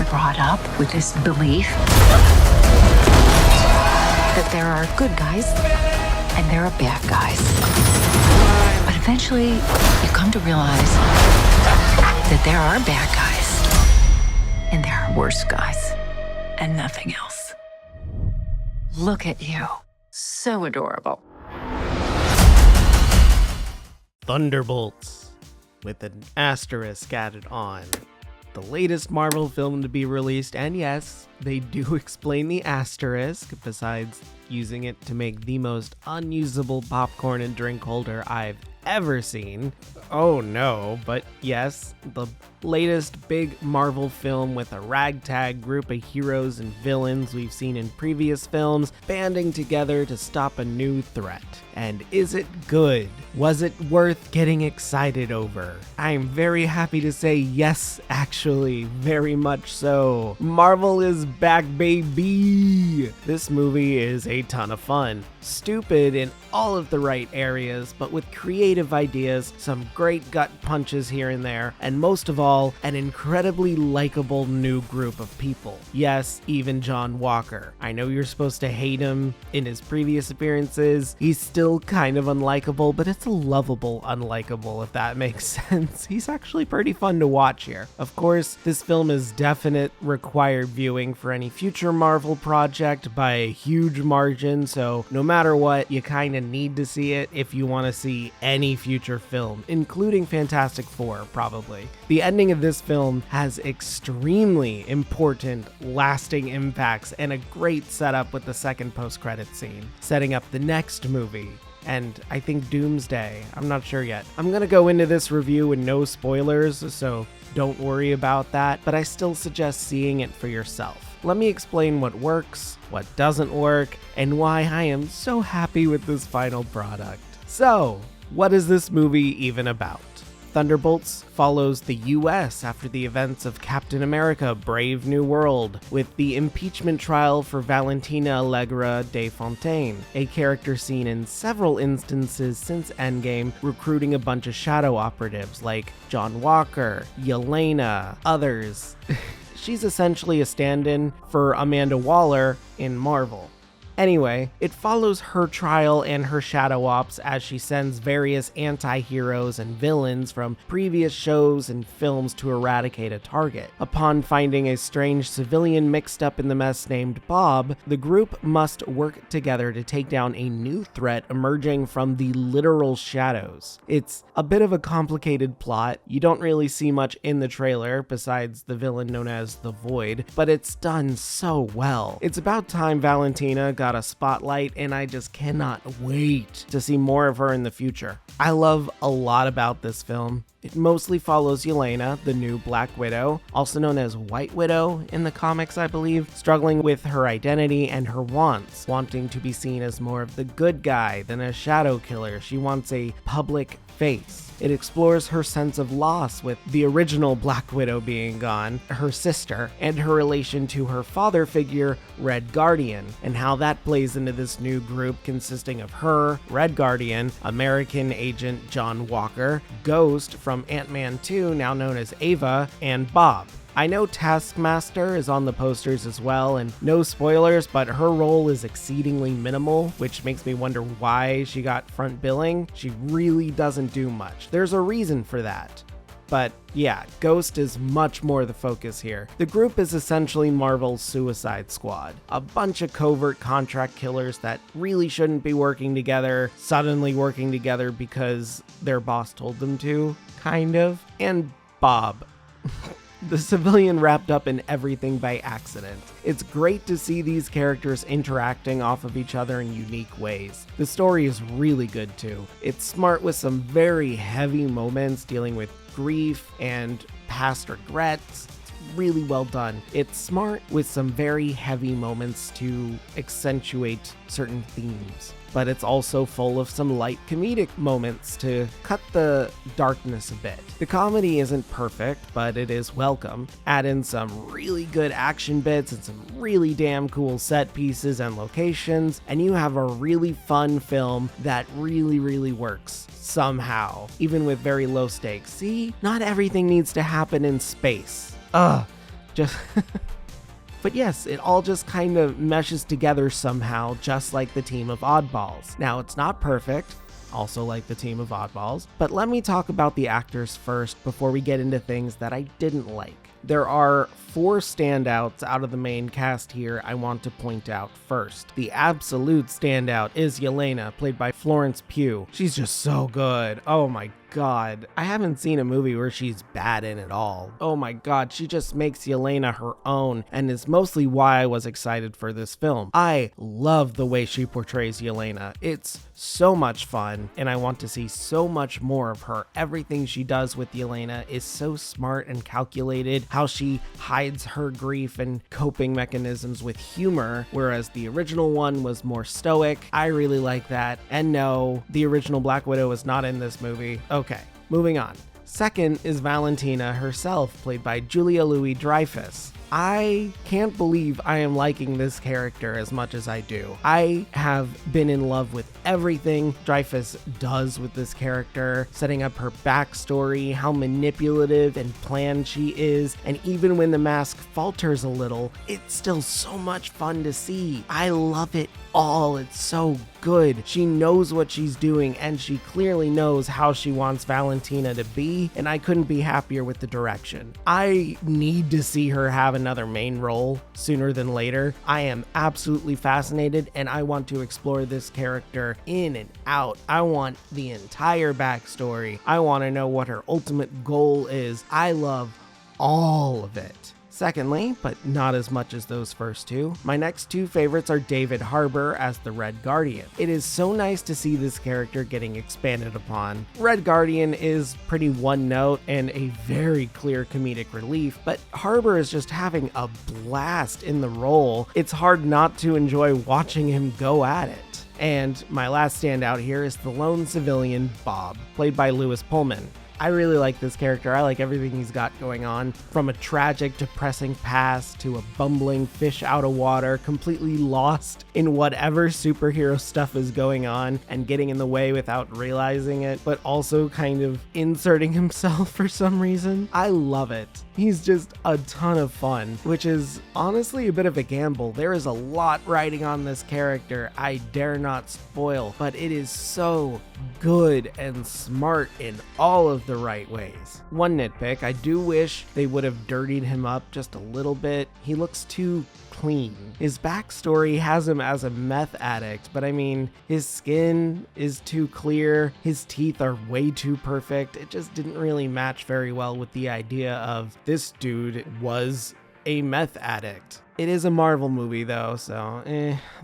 brought up with this belief that there are good guys and there are bad guys. But eventually, you come to realize that there are bad guys and there are worse guys and nothing else. Look at you. So adorable. Thunderbolts, with an asterisk added on. The latest Marvel film to be released, and yes, they do explain the asterisk, besides using it to make the most unusable popcorn and drink holder I've ever seen. Oh no, but yes, the latest big Marvel film with a ragtag group of heroes and villains we've seen in previous films banding together to stop a new threat. And is it good? Was it worth getting excited over? I'm very happy to say yes, actually, very much so. Marvel is back, baby! This movie is a ton of fun. Stupid in all of the right areas, but with creative ideas, some great gut punches here and there, and most of all, an incredibly likable new group of people. Yes, even John Walker. I know you're supposed to hate him in his previous appearances. He's still kind of unlikable, but it's a lovable unlikable, if that makes sense. He's actually pretty fun to watch here. Of course, this film is definite required viewing for any future Marvel project by a huge margin, so no matter what, you kind of need to see it if you want to see any future film, including Fantastic Four, probably. The ending of this film has extremely important, lasting impacts and a great setup with the second post-credit scene, setting up the next movie. And I think Doomsday. I'm not sure yet. I'm gonna go into this review with no spoilers, so don't worry about that, but I still suggest seeing it for yourself. Let me explain what works, what doesn't work, and why I am so happy with this final product. So, what is this movie even about? Thunderbolts follows the US after the events of Captain America: Brave New World, with the impeachment trial for Valentina Allegra de Fontaine, a character seen in several instances since Endgame, recruiting a bunch of shadow operatives like John Walker, Yelena, others. She's essentially a stand-in for Amanda Waller in Marvel. Anyway, it follows her trial and her shadow ops as she sends various anti-heroes and villains from previous shows and films to eradicate a target. Upon finding a strange civilian mixed up in the mess named Bob, the group must work together to take down a new threat emerging from the literal shadows. It's a bit of a complicated plot. You don't really see much in the trailer besides the villain known as the Void, but it's done so well. It's about time Valentina got a spotlight, and I just cannot wait to see more of her in the future. I love a lot about this film. It mostly follows Yelena, the new Black Widow, also known as White Widow in the comics, I believe, struggling with her identity and her wants, wanting to be seen as more of the good guy than a shadow killer. She wants a public face. It explores her sense of loss with the original Black Widow being gone, her sister, and her relation to her father figure, Red Guardian, and how that plays into this new group consisting of her, Red Guardian, American agent John Walker, Ghost from Ant-Man 2, now known as Ava, and Bob. I know Taskmaster is on the posters as well, and no spoilers, but her role is exceedingly minimal, which makes me wonder why she got front billing. She really doesn't do much. There's a reason for that. But yeah, Ghost is much more the focus here. The group is essentially Marvel's Suicide Squad. A bunch of covert contract killers that really shouldn't be working together, suddenly working together because their boss told them to, kind of. And Bob. The civilian wrapped up in everything by accident. It's great to see these characters interacting off of each other in unique ways. The story is really good too. It's smart with some very heavy moments dealing with grief and past regrets. It's really well done. It's smart with some very heavy moments to accentuate certain themes, but it's also full of some light comedic moments to cut the darkness a bit. The comedy isn't perfect, but it is welcome. Add in some really good action bits and some really damn cool set pieces and locations, and you have a really fun film that really works somehow, even with very low stakes. See, not everything needs to happen in space. Just But yes, it all just kind of meshes together somehow, just like the team of oddballs. Now, it's not perfect, also like the team of oddballs, but let me talk about the actors first before we get into things that I didn't like. There are 4 standouts out of the main cast here I want to point out first. The absolute standout is Yelena, played by Florence Pugh. She's just so good. Oh my god. I haven't seen a movie where she's bad in at all. Oh my god, she just makes Yelena her own, and is mostly why I was excited for this film. I love the way she portrays Yelena. It's so much fun, and I want to see so much more of her. Everything she does with Yelena is so smart and calculated. How she hides her grief and coping mechanisms with humor, whereas the original one was more stoic. I really like that. And no, the original Black Widow is not in this movie. Okay, moving on. Second is Valentina herself, played by Julia Louis-Dreyfus. I can't believe I am liking this character as much as I do. I have been in love with everything Dreyfus does with this character, setting up her backstory, how manipulative and planned she is, and even when the mask falters a little, it's still so much fun to see. I love it all. It's so good. She knows what she's doing, and she clearly knows how she wants Valentina to be, and I couldn't be happier with the direction. I need to see her have another main role sooner than later. I am absolutely fascinated, and I want to explore this character in and out. I want the entire backstory. I want to know what her ultimate goal is. I love all of it. Secondly, but not as much as those first two, my next 2 favorites are David Harbour as the Red Guardian. It is so nice to see this character getting expanded upon. Red Guardian is pretty one note and a very clear comedic relief, but Harbour is just having a blast in the role. It's hard not to enjoy watching him go at it. And my last standout here is the lone civilian Bob, played by Louis Pullman. I really like this character. I like everything he's got going on, from a tragic, depressing past to a bumbling fish out of water, completely lost in whatever superhero stuff is going on and getting in the way without realizing it, but also kind of inserting himself for some reason. I love it. He's just a ton of fun, which is honestly a bit of a gamble. There is a lot riding on this character I dare not spoil, but it is so good and smart in all of the right ways. One nitpick, I do wish they would have dirtied him up just a little bit. He looks too clean. His backstory has him as a meth addict, but I mean, his skin is too clear, his teeth are way too perfect. It just didn't really match very well with the idea of this dude was a meth addict. It is a Marvel movie though, so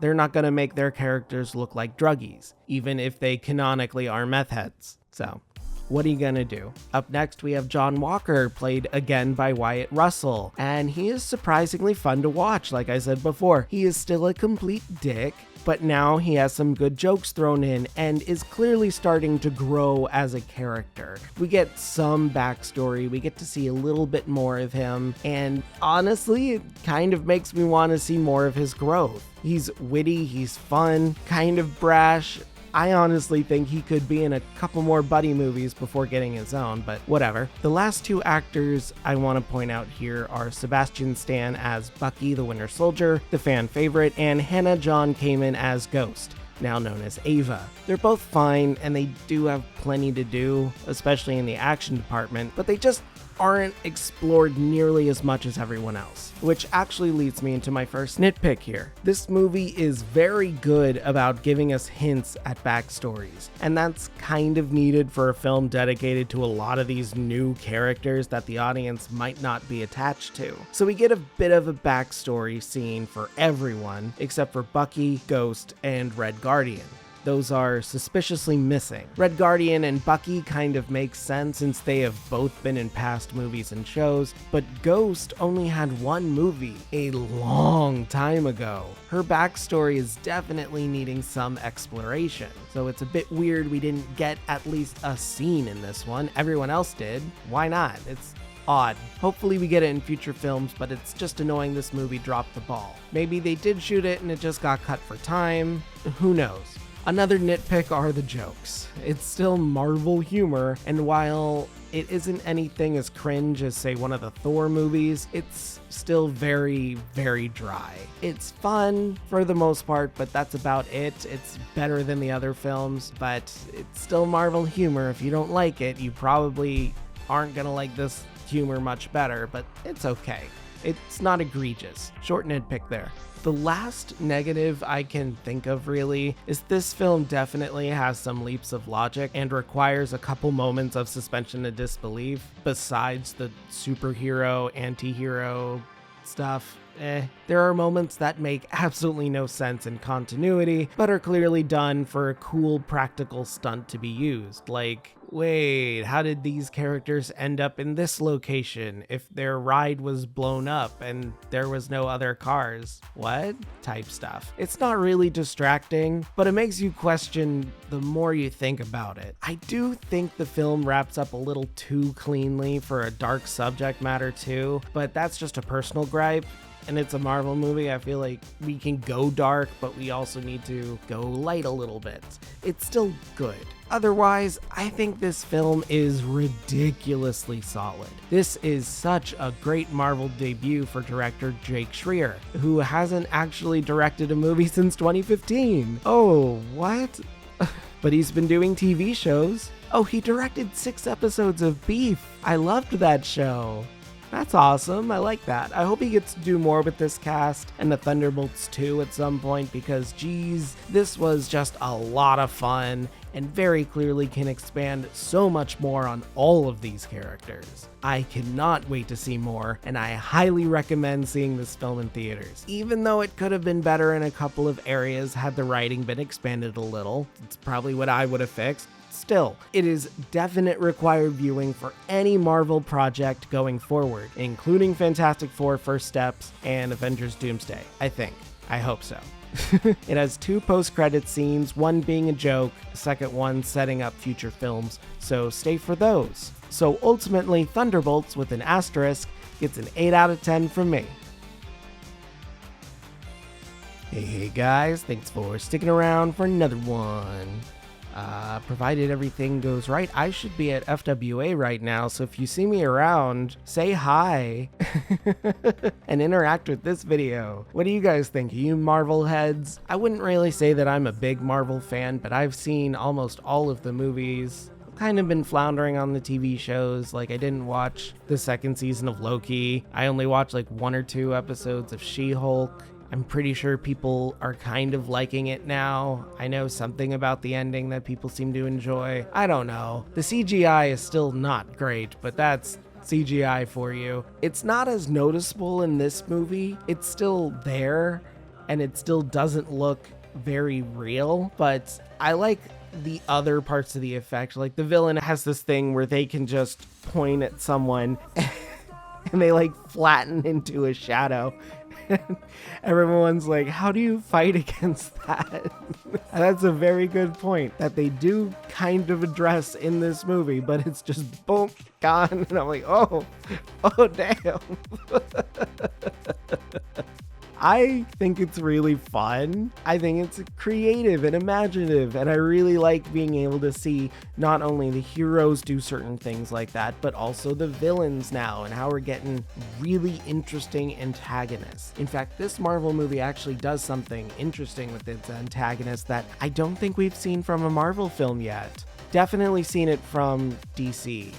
they're not gonna make their characters look like druggies, even if they canonically are meth heads. So what are you gonna do? Up next, we have John Walker, played again by Wyatt Russell, and he is surprisingly fun to watch. Like I said before, he is still a complete dick, but now he has some good jokes thrown in and is clearly starting to grow as a character. We get some backstory, we get to see a little bit more of him, and honestly, it kind of makes me want to see more of his growth. He's witty, he's fun, kind of brash. I honestly think he could be in a couple more buddy movies before getting his own, but whatever. The last 2 actors I want to point out here are Sebastian Stan as Bucky the Winter Soldier, the fan favorite, and Hannah John-Kamen as Ghost, now known as Ava. They're both fine, and they do have plenty to do, especially in the action department, but they just aren't explored nearly as much as everyone else, which actually leads me into my first nitpick here. This movie is very good about giving us hints at backstories, and that's kind of needed for a film dedicated to a lot of these new characters that the audience might not be attached to. So we get a bit of a backstory scene for everyone except for Bucky, Ghost, and Red Guardian. Those are suspiciously missing. Red Guardian and Bucky kind of make sense since they have both been in past movies and shows, but Ghost only had one movie a long time ago. Her backstory is definitely needing some exploration, so it's a bit weird we didn't get at least a scene in this one. Everyone else did. Why not? It's odd. Hopefully we get it in future films, but it's just annoying this movie dropped the ball. Maybe they did shoot it and it just got cut for time. Who knows? Another nitpick are the jokes. It's still Marvel humor, and while it isn't anything as cringe as, say, one of the Thor movies. It's still very, very dry. It's fun for the most part, but that's about it. It's better than the other films, but it's still Marvel humor. If you don't like it, you probably aren't gonna like this humor much better, but it's okay. It's not egregious. Short nitpick there. The last negative I can think of really is this film definitely has some leaps of logic and requires a couple moments of suspension of disbelief besides the superhero, anti-hero stuff. There are moments that make absolutely no sense in continuity, but are clearly done for a cool practical stunt to be used. Like, wait, how did these characters end up in this location if their ride was blown up and there was no other cars? What? Type stuff. It's not really distracting, but it makes you question the more you think about it. I do think the film wraps up a little too cleanly for a dark subject matter too, but that's just a personal gripe. And it's a Marvel movie. I feel like we can go dark, but we also need to go light a little bit. It's still good. Otherwise, I think this film is ridiculously solid. This is such a great Marvel debut for director Jake Schreier, who hasn't actually directed a movie since 2015. Oh, what? But he's been doing TV shows. Oh, he directed 6 episodes of Beef. I loved that show. That's awesome. I like that. I hope he gets to do more with this cast and the Thunderbolts too at some point, because geez, this was just a lot of fun and very clearly can expand so much more on all of these characters. I cannot wait to see more, and I highly recommend seeing this film in theaters. Even though it could have been better in a couple of areas had the writing been expanded a little, it's probably what I would have fixed. Still, it is definite required viewing for any Marvel project going forward, including Fantastic Four First Steps and Avengers Doomsday, I think. I hope so. It has 2 post-credit scenes, one being a joke, the second one setting up future films, so stay for those. So ultimately, Thunderbolts with an asterisk gets an 8 out of 10 from me. Hey guys, thanks for sticking around for another one. Provided everything goes right, I should be at FWA right now, so if you see me around, say hi and interact with this video. What do you guys think? Are you Marvel heads? I wouldn't really say that I'm a big Marvel fan, but I've seen almost all of the movies. I've kind of been floundering on the TV shows. Like, I didn't watch the 2nd season of Loki. I only watched like 1 or 2 episodes of She-Hulk. I'm pretty sure people are kind of liking it now. I know something about the ending that people seem to enjoy. I don't know. The CGI is still not great, but that's CGI for you. It's not as noticeable in this movie. It's still there, and it still doesn't look very real, but I like the other parts of the effect. Like, the villain has this thing where they can just point at someone and they like flatten into a shadow. Everyone's like, how do you fight against that? And that's a very good point that they do kind of address in this movie, but it's just boom, gone. And I'm like, oh damn. I think it's really fun. I think it's creative and imaginative, and I really like being able to see not only the heroes do certain things like that, but also the villains now, and how we're getting really interesting antagonists. In fact, this Marvel movie actually does something interesting with its antagonists that I don't think we've seen from a Marvel film yet. Definitely seen it from DC,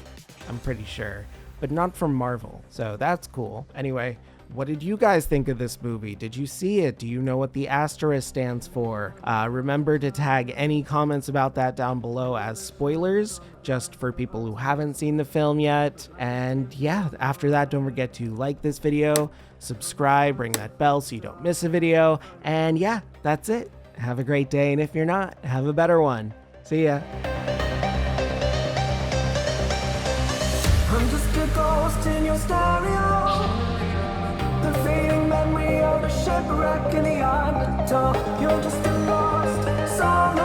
I'm pretty sure, but not from Marvel, so that's cool. Anyway, what did you guys think of this movie? Did you see it? Do you know what the asterisk stands for? Remember to tag any comments about that down below as spoilers, just for people who haven't seen the film yet. And yeah, after that, don't forget to like this video, subscribe, ring that bell so you don't miss a video. And yeah, that's it. Have a great day, and if you're not, have a better one. See ya. I'm just a ghost in your stereo. The fading memory of a shipwreck in the undertow. You're just a lost song.